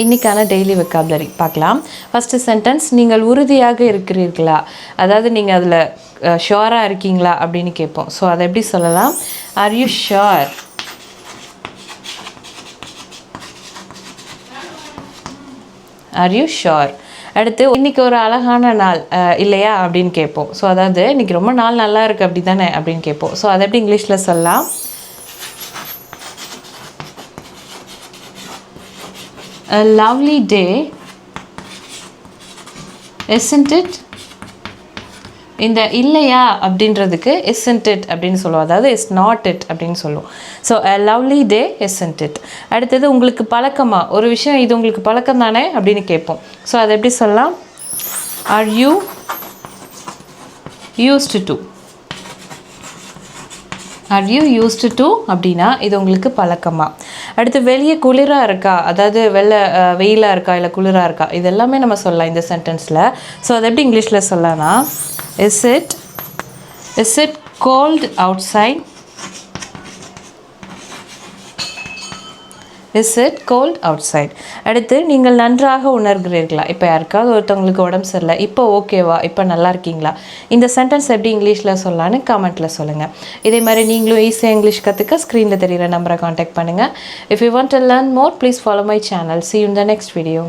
இன்றைக்கான daily vocabulary பார்க்கலாம். First sentence, நீங்கள் உறுதியாக இருக்கிறீர்களா, அதாவது நீங்கள் அதில் ஷுவராக இருக்கீங்களா அப்படின்னு கேட்போம். ஸோ அதை எப்படி சொல்லலாம்? Are you sure? Are you sure? அடுத்து, இன்றைக்கி ஒரு அழகான நாள் இல்லையா அப்படின்னு கேட்போம். ஸோ அதாவது இன்றைக்கி ரொம்ப நாள் நல்லா இருக்குது அப்படி தானே அப்படின்னு கேட்போம். ஸோ அதை எப்படி இங்கிலீஷில் சொல்லலாம்? A lovely day, isn't it? இந்த இல்லையா அப்படின்றதுக்கு isn't it அப்படின்னு சொல்லுவோம். அதாவது is not it அப்படின்னு சொல்லுவோம். So a lovely day, isn't it? அடுத்தது, உங்களுக்கு பழக்கமா ஒரு விஷயம், இது உங்களுக்கு பழக்கம் தானே அப்படின்னு கேட்போம். ஸோ அதை எப்படி சொல்லலாம்? Are you used to? Are you used to அப்படின்னா இது உங்களுக்கு பழக்கமா. அடுத்து, வெளியே குளிராக இருக்கா, அதாவது வெயிலாக இருக்கா இல்லை குளிராக இருக்கா, இது எல்லாமே நம்ம சொல்லலாம் இந்த சென்டென்ஸில். ஸோ அதை எப்படி இங்கிலீஷில் சொல்லலாம்னா, is it cold outside? Is it cold outside? அடுத்து, நீங்கள் நன்றாக உணர்கிறீர்களா, இப்போ யாருக்காவது ஒருத்தவங்களுக்கு உடம்பு சரியில்லை, இப்போ ஓகேவா, இப்போ நல்லா இருக்கீங்களா, இந்த சென்டென்ஸ் எப்படி இங்கிலீஷில் சொல்லலான்னு கமெண்ட்டில் சொல்லுங்கள். இதே மாதிரி நீங்களும் ஈஸியாக இங்கிலீஷ் கற்றுக்க ஸ்க்ரீனில் தெரிகிற நம்பரை காண்டாக்ட் பண்ணுங்கள். If you want to learn more, please follow my channel. See you in the next video.